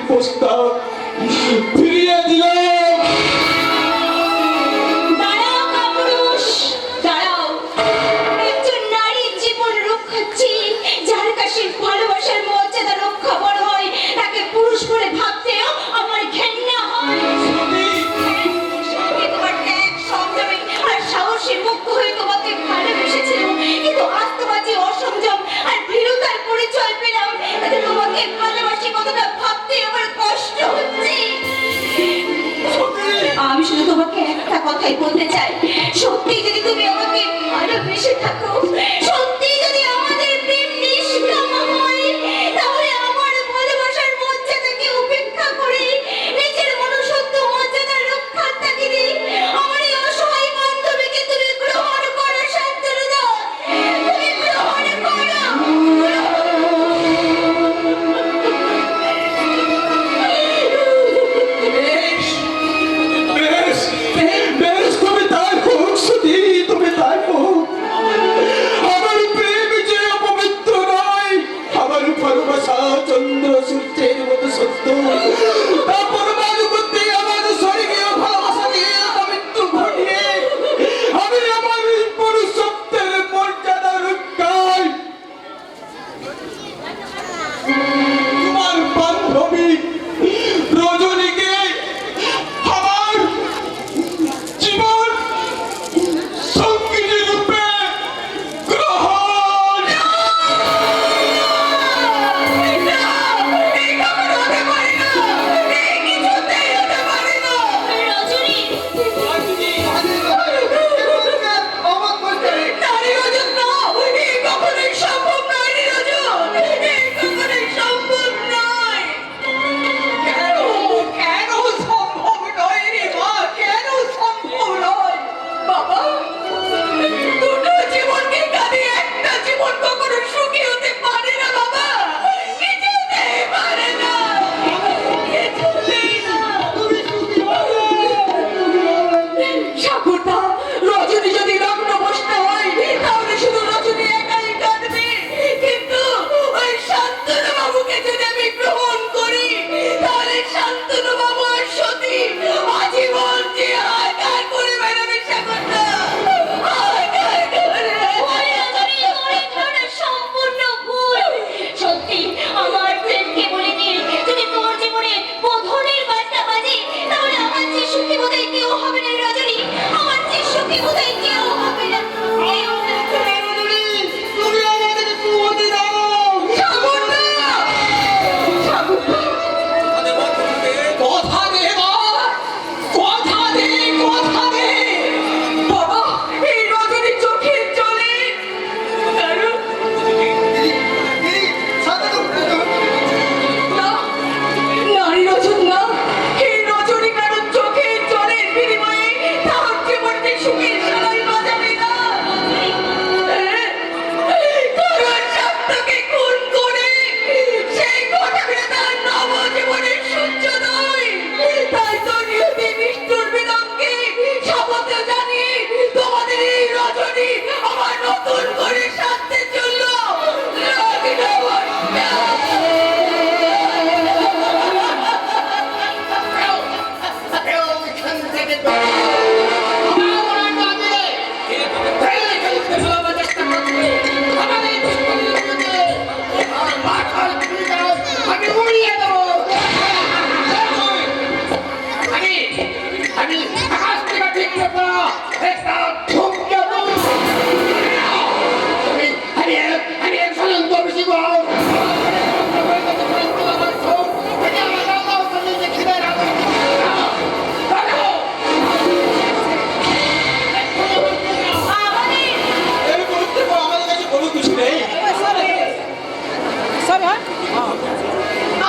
প্রস্তাব ফিরিয়ে দিলাম। দাঁড়াও কাপুরুষ, দাঁড়াও। একজন নারীর জীবন রক্ষার চেয়ে যার কাছে ভালোবাসার মর্যাদা রক্ষা বড় হয়, তাকে পুরুষ বলে ভাবতেও আমার ঘেন্না হয়। আমি তোমার ত্যাগ, সংযমে আর সাহসে মুগ্ধ হয়ে তোমাকে ভালোবেসেছিলাম, কিন্তু আজ তোমার যে অসংযম আর ভীরুতার পরিচয় পেলাম, তাতে তোমাকে ভালোবাসি কতটা ভাবতে আমার কষ্ট হচ্ছে। আমি শুধু তোমাকে একটা কথাই বলতে চাই, সত্যি যদি তুমি আমাকে ভালোবেসে থাকো, সত্যি যদি আমাদের প্রেম নিষ্কাম হয়, তাহলে আমার ভালোবাসার মর্যাদাকে উপেক্ষা করে নিজের মনুষ্যত্ব মর্যাদা রক্ষার তাগিদে আমার এই অসহায় বান্ধবীকে তুমি গ্রহণ করো। শান্তনুদা, তুমি গ্রহণ করো। বেশ বেশ, তুমি তাই হোক সতী, তুমি তাই হোক। আমার প্রেম যে অপবিত্র নয়, আমার ভালোবাসা চন্দ্র সূর্যের মতো সত্য। তা প্রমাণ করতে আমার স্বর্গীয় ভালোবাসা দিয়ে মৃত্যু ঘটিয়ে আমি আমার পুরুষত্বের মর্যাদা রক্ষায় তোমার বান্ধবী রজনীকে আমার জীবন সঙ্গিনী রূপে গ্রহণ।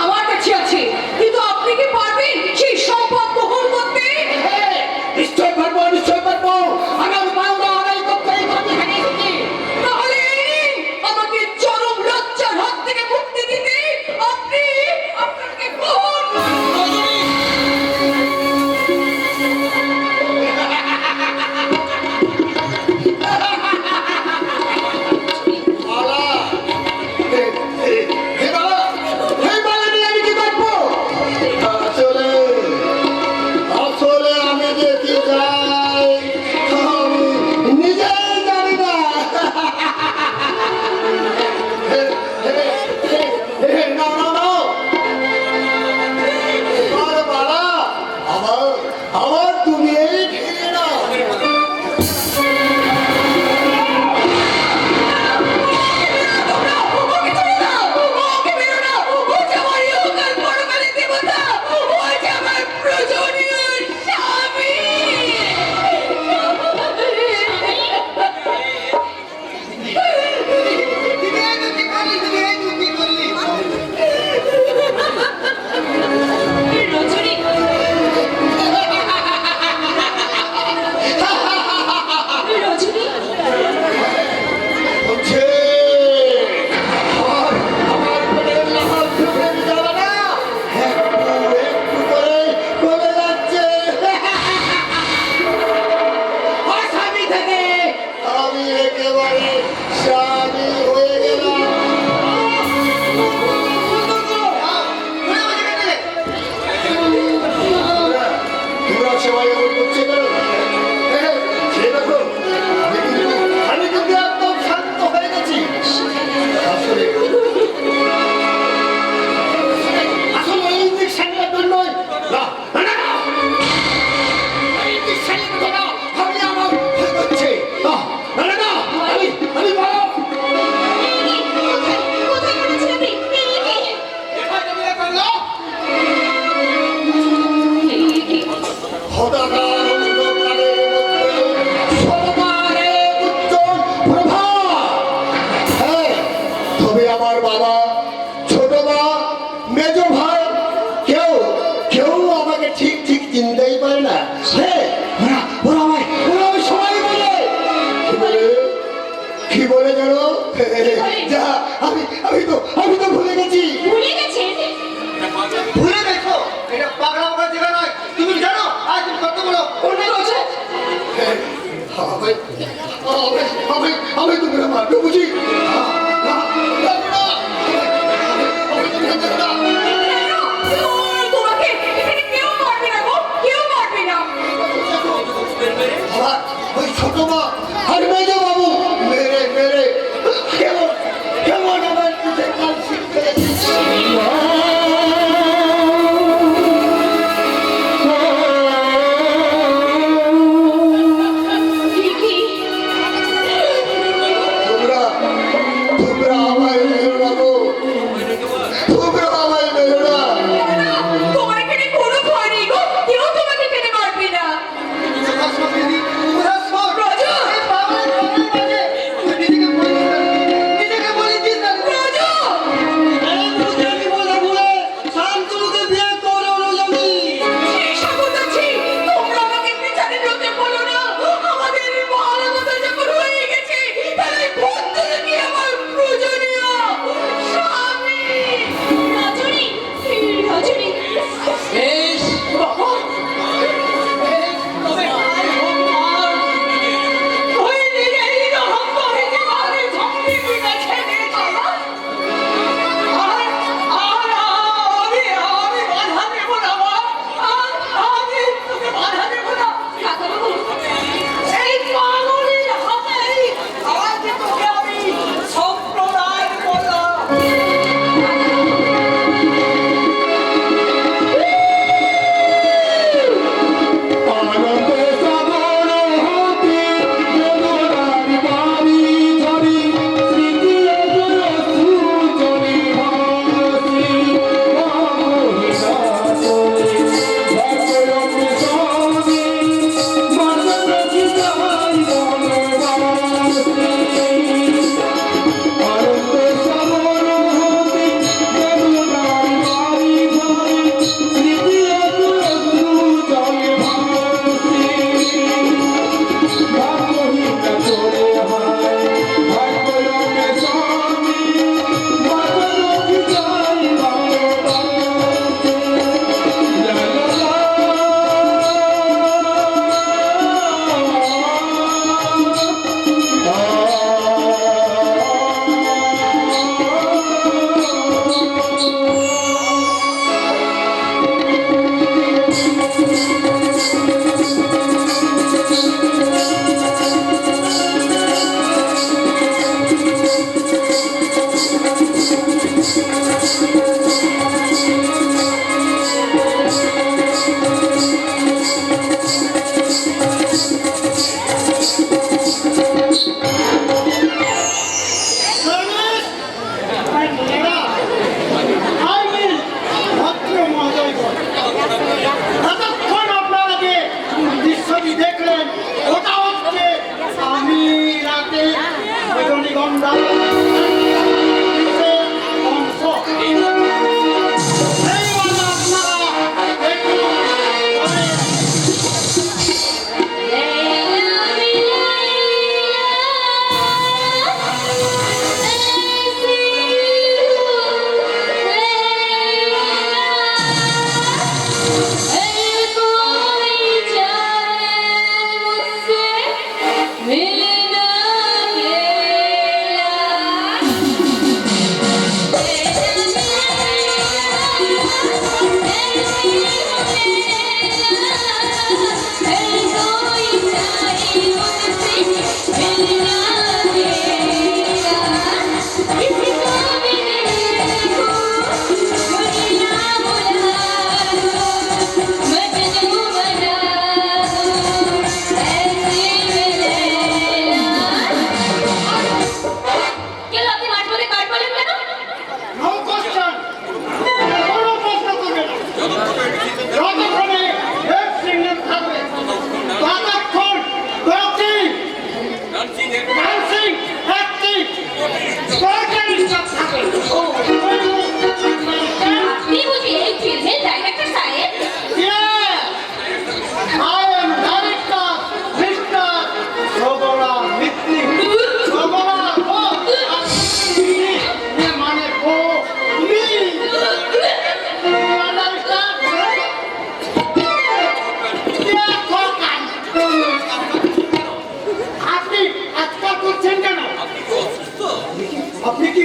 আমার কাছে আছে, কিন্তু আপনি কি পারবেন সেই সম্পদ বহন করতে? নিশ্চয় পারবো, নিশ্চয় পারবো। আমার পাওনা আদায় করতেই আমি হারিয়েছি। তাহলে আমাকে চরম লজ্জার হাত থেকে মুক্তি দিতে আপনি আপনাকে গ্রহণ বাবা, ছোট মা, মেজ ভাই, কেউ কেউ আমাকে ঠিক ঠিক চিনতেই পারে না। ওরা সবাই বলে কি বলে জানো? যা আমি তো ভুলে গেছি। ভুলে গেছেন? ভুলে গেছো? এটা পাগলা পাগলা জায়গা নয়। তুমি জানো আজ তুমি কত বড় অন্যায় করেছো? আমি তুমি মারবে বুঝি? তোমাকে এখানে কেউ মারবে না গো, কেউ মারবে না। ওই ছোট মা আর মেজ বাবু মেরে মেরে কেমন কেমন আমার পিঠে কাল শিখতে কি? তোমরা আমায় মেরো না গো, তোমরা আমায় মেরো না। তোমার এখানে কোনো ভয় নেই গো, কেউ তোমাকে এখানে মারবে না। রাজু! রাজু! এসব হচ্ছে, তোমরা আমাকে বিচারের লোকে বলো না। আমাদের ভালো মতো যখন হয়ে গেছে, তাহলে ভদ্রলোকই আমার পূজনীয় স্বামী। রজনী! রজনী! বাবা! ওই নিজেরই রহস্য হয়েছে, মানে সঙ্গে বিনাশে নেই বাবা। আমি বাধা দেব না মা। আমি তোকে বাধা দেব না। কাকাবাবু, এই পাগলের হাতেই আজ তোকে আমি সম্প্রদায় করলাম। আনন্দ সাগর হতে যমুনার বাড়ি ঝরি, স্মৃতি সুজনি ভাসি, এতক্ষণ আপনারা যে দৃশ্যটি দেখলেন ওটা হচ্ছে আমি রাতে রজনীগন্ধা অংশ।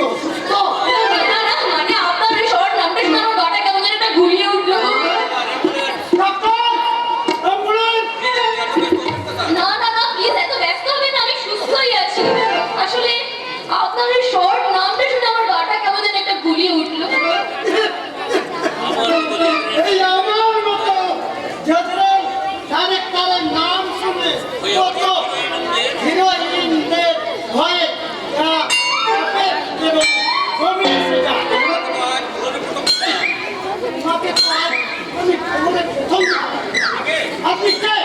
অসুস্থ? না না মানে আপনার ওই শর্ট নামটা শুনে আমার গলাটা কেমন যেন একটা ঘুরিয়ে উঠলো। Doctor, ambulance! না না না প্লিজ এত ব্যস্ত হবেন না, আমি সুস্থই আছি। আসলে আপনার ওই শর্ট নামটা শুনে আমার গলাটা কেমন যেন একটা ঘুরিয়ে উঠলো। এই আমার মতো যাদের ডাইরেক্টরের নাম শুনে কত হিরোইনদের ভয়ে তারা কাঁপে এবং বমি এসে যায়। তোমাকে তো আজ আমি খবরে প্রথম দেখলাম। আপনি কে?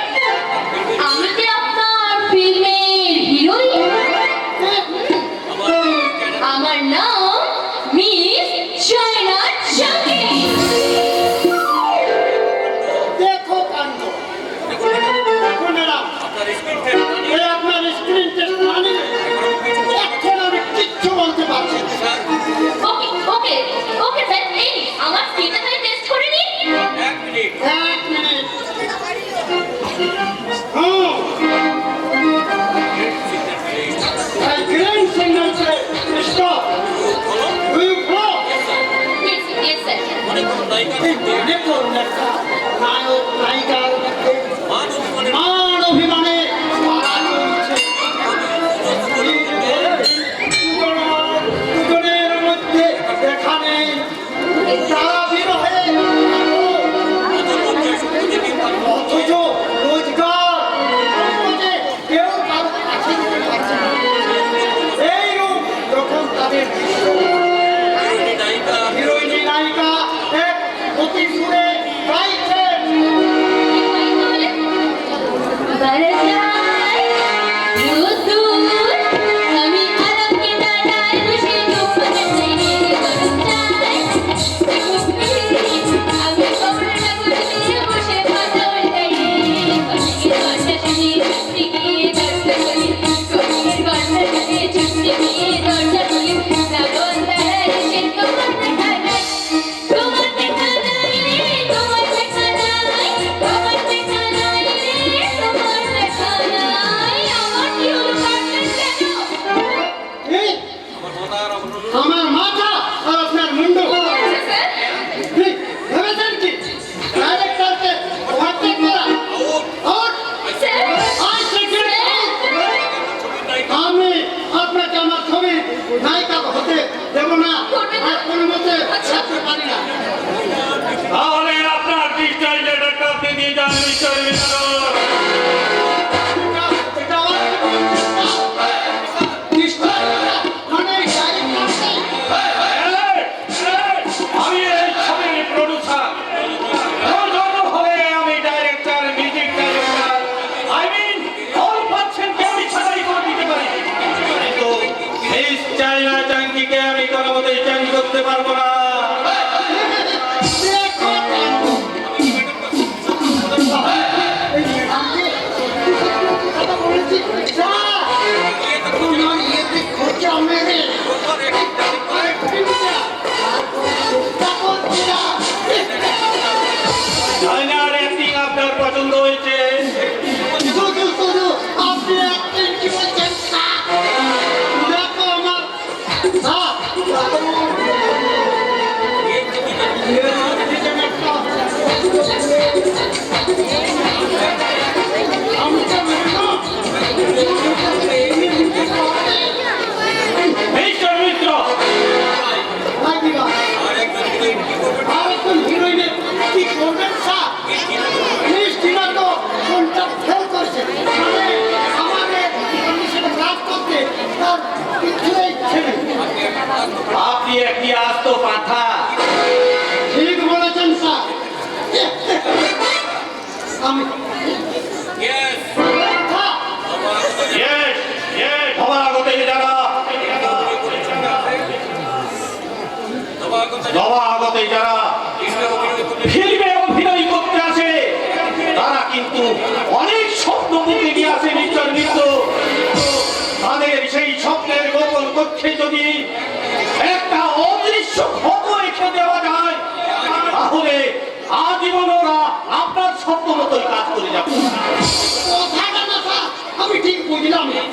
আমি যে আপনার ফিল্মের হিরোইন, আমার নাম মিস চায়না চাকি। দেখো কাণ্ড। বোনেরা, এই আপনার স্ক্রিন টেস্ট মানে এখন আমি কিচ্ছু বলতে পারছি না। ওকে ওকে ওকে স্যার, এই নিন, আমার স্ক্রিনটা তাহলে টেস্ট করে নিন। এক minute. I green signal say stop. Do you blow? Yes yes sir. এই দেখুন একটা নায়ক নায়িকার মধ্যে মান অভিমানে মারা চলছে। দুজনের মধ্যে দেখা নেই, তারা বিরহে অথচ রোজগার খোঁজে কেউ কারো কাছে যেতে পারছে না। এইরূপ যখন তাদের হিরোইনি নায়িকা এক অতি সুরে গাইছেন, বরসায় রোদ্দুর, আমি আলোকে দাঁড়ায় বসে তোমাকে চাইলে বরসায়। আমি কবরটা গুছিয়ে বসে পাতা উল্টাই, কষ্টের কথা শুনে ছুটতে গিয়ে দরজা খুলি, কষ্টের কথা শুনে ছুটতে গিয়ে দরজা খুলি, শ্রাবণ তারায় সে তোমার দেখা নাই, তোমার দেখা নাই রে, তোমার দেখা নাই, তোমার দেখা নাই রে, তোমার দেখা নাই। আমার কি হলো কাটলেন কেন? এই আমার মাথা আর আপনার মুন্ডু। আচ্ছা স্যার, ঠিক ভেবেছেন কি ডাইরেক্টরকে ওভারটেক করা? আউট! স্যার, আই সেকেন্ড আমি আপনাকে আমার ছবি নায়িকা হতে দেব না, আর কোনো মতে ছাড়তে পারি না। তাহলে আপনার ডিজিটাল ডেটাটা আপনি নিয়ে যান মিস্টার মিনার। এটা আমার নিশ্চয় মানে ডাইরেক্টরকে আমি এই ছবির প্রডিউসার, আমার জন্য হলে আমি director, music director, I mean all পার্সেন্টকে আমি ছাড়াই করে দিতে পারি, কিন্তু এই চাইনা চাঙ্কিকে আমি কোনো মতেই চেঞ্জ করতে পারবো না। দেখো কথা বলেছি তোমার ইয়েতে খোঁজা মেরে চাইনার অ্যাক্টিং আপনার পছন্দ হয়েছে? শুধু শুধু আপনি একদিন কি বলছেন দেখো আমার মিস্টার মিত্র, আরেকজন হিরোইনের কি করবেন স্যার? মিষ্টিরা তো কোনটা ফেল করছে, মানে আমাদের কন্ডিশনে কাজ করতে তার কিছুই ইচ্ছে নেই। আপনি একটি আস্ত পাঠা। ঠিক বলেছেন স্যার। আমি Yes, yes, নবাগতেই যারা ফিল্মে অভিনয় করতে আসে তারা কিন্তু অনেক স্বপ্ন মুখে নিয়ে আসে মিস্টার মিত্র। তাদের সেই স্বপ্নের গোপন কক্ষে যদি একটা অদৃশ্য ক্ষত রেখে দেওয়া যায় তাহলে আজীবন ওরা আপনার স্বপ্ন মতোই কাজ করে যাবে। কথাটা না স্যার, আমি ঠিক বুঝলাম না।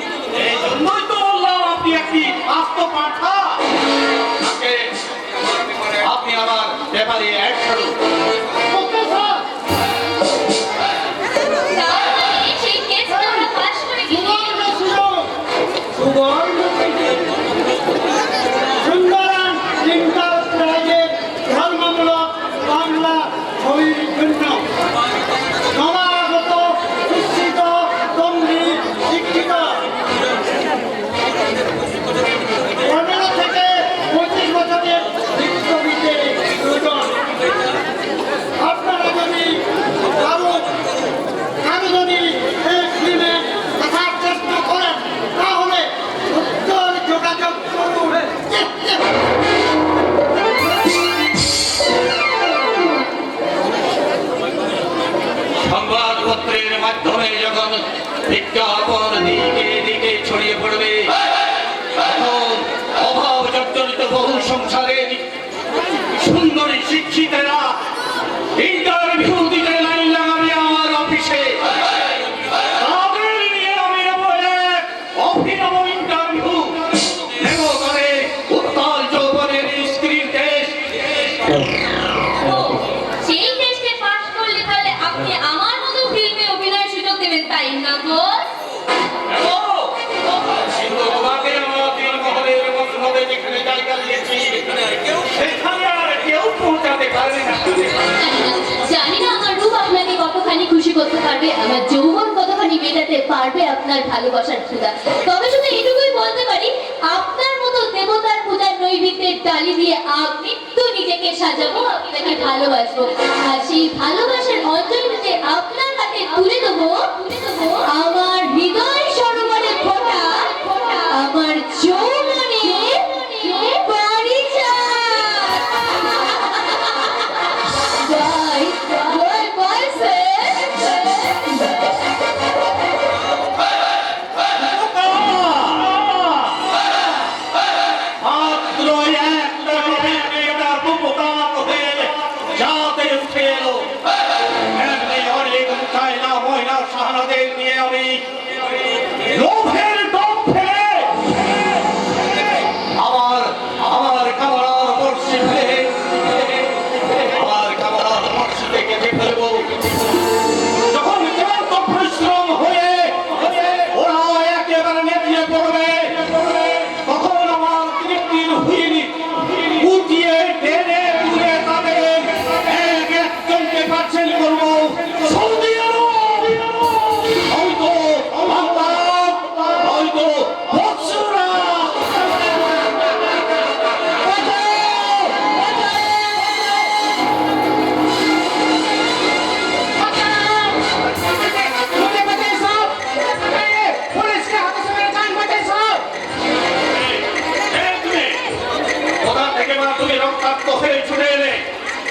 এই জন্যই তো বললাম আপনি একটি আস্ত পাঠা। আপনি আমার ব্যাপারে এক ছাড়ুন। ওকে স্যার তাহলে সেই কেসটা আমরা পাশ করে গেলে সুন্দরান ইন্টারপ্রাইজের ধর্মমূলক বাংলা বইয়ের জন্য নবাগত শিক্ষিত গম্ভীর শিক্ষিত 15 থেকে 25 বছরের শিক্ষকদের দুজন। আপনারা যদি কারো যদি এই ফিল্মে দেখার চেষ্টা করেন তাহলে উত্তর যোগাযোগ করুন। সংবাদপত্রের মাধ্যমে যখন বিজ্ঞাপন দিকে দিকে ছড়িয়ে পড়বে, তখন অভাব জর্জরিত বহু সংসারের সুন্দরী শিক্ষিতেরা ইন্টারভিউ দিতে লাইন লাগাবে আমার অফিসে। তাদের নিয়ে আমি নেব এক অভিনব ইন্টারভিউ, নেব করে উত্তাল যৌবনের স্ক্রিন টেস্ট। সেই টেস্টে পাশ করলে তাহলে আপনি আমার মতো ফিল্মে অভিনয়ের সুযোগ দেবেন, তাই না গো? কিন্তু তোমাকে আমার তিন মহলের মধ্যে যেখানে জায়গা দিয়েছি, সেখানে আর কেউ পৌঁছাতে পারবে না। জানি না আমার রূপ আপনাকে কতখানি খুশি করতে পারবে, আমার যৌবন কতখানি মেটাতে পারবে আপনার ভালোবাসার ক্ষুধা। তবে শুধু এটুকুই বলতে পারি, আপনার মতো দেবতার পূজার নৈবেদ্যের ডালি দিয়ে আমি তো নিজেকে সাজাবো, আপনাকে ভালোবাসবো। আর সেই ভালোবাসার অঞ্জলিতে আপনার হাতে তুলে দেবো আমার হৃদয় সরোবরে ফোটা আমার যৌবনে পারিজাত। Bye. Bye. Bye, মাত্র একটা মেয়েটা উপকার হয়ে যাতে উঠে এলো। এমনি অনেক চায়না ময়না শাহানাদের নিয়ে আমি লোভের দম ফেলে আমার কামরার বর্ষি ফেলে আমার কামরার বর্ষিতে কেটে ফেলবো। যখন ক্লান্ত পরিশ্রম হয়ে ওরা একেবারে নেতিয়ে পড়বে, তখন আমার তৃপ্তির হুইল উঠিয়ে টেনে তুলে তাদের এক একজনকে পার্সেল করবো সৌদি আরব, হয়তো বাগদাদ, হয়তো বসরা। কোথা থেকে মা তুমি রক্তাক্ত হয়ে ছুটে এলে?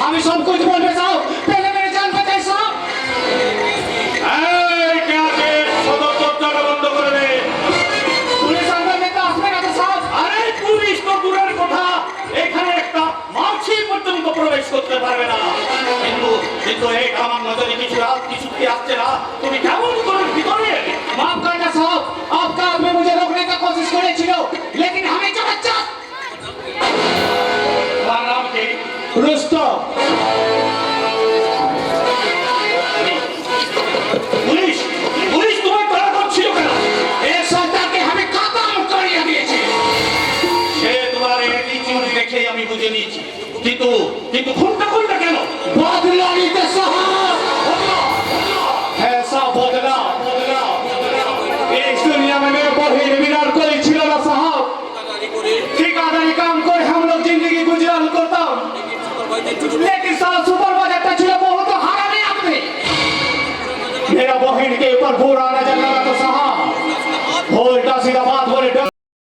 আমি সব কিছু বলবে চাও, পেলে মেরে জান বাঁচাই সব। এই কে আছে? সদর দরজাটা বন্ধ করে দে। পুলিশ আমার নেতা আসবে না তো সব। আরে পুলিশ তো দূরের কথা, এখানে একটা মাছি পর্যন্ত প্রবেশ করতে পারবে না। কিন্তু এই আমার নজরে কিছুতে আসছে না। তুমি কেমন করে ভিতরে এলে? माफ करना साहब, आपका आदमी मुझे रोकने का कोशिश करे छिलो, लेकिन हमें जबरदस्त তোমার নাম কি? रुस्तम। পুলিশ পুলিশ তোমায় তাড়া করছিল কেন? ये सरदार के हमें खत्म करिए दिए। সে তোমার অ্যাটিটিউড দেখে আমি বুঝে নিয়েছি, কিন্তু খুনটা করলে কেন? बदला लीजिए साहब, ऐसा बदला इस दुनिया में मेरे बहिर मिनार कोई छिलो ना साहब। ठिकादारी काम করে हम लोग जिंदगी गुजरान करता, लेकिन साला सुपर बाजार টা ছিল बहुत হারামি आदमी। मेरा बहिन के ऊपर बुरा नजर लगा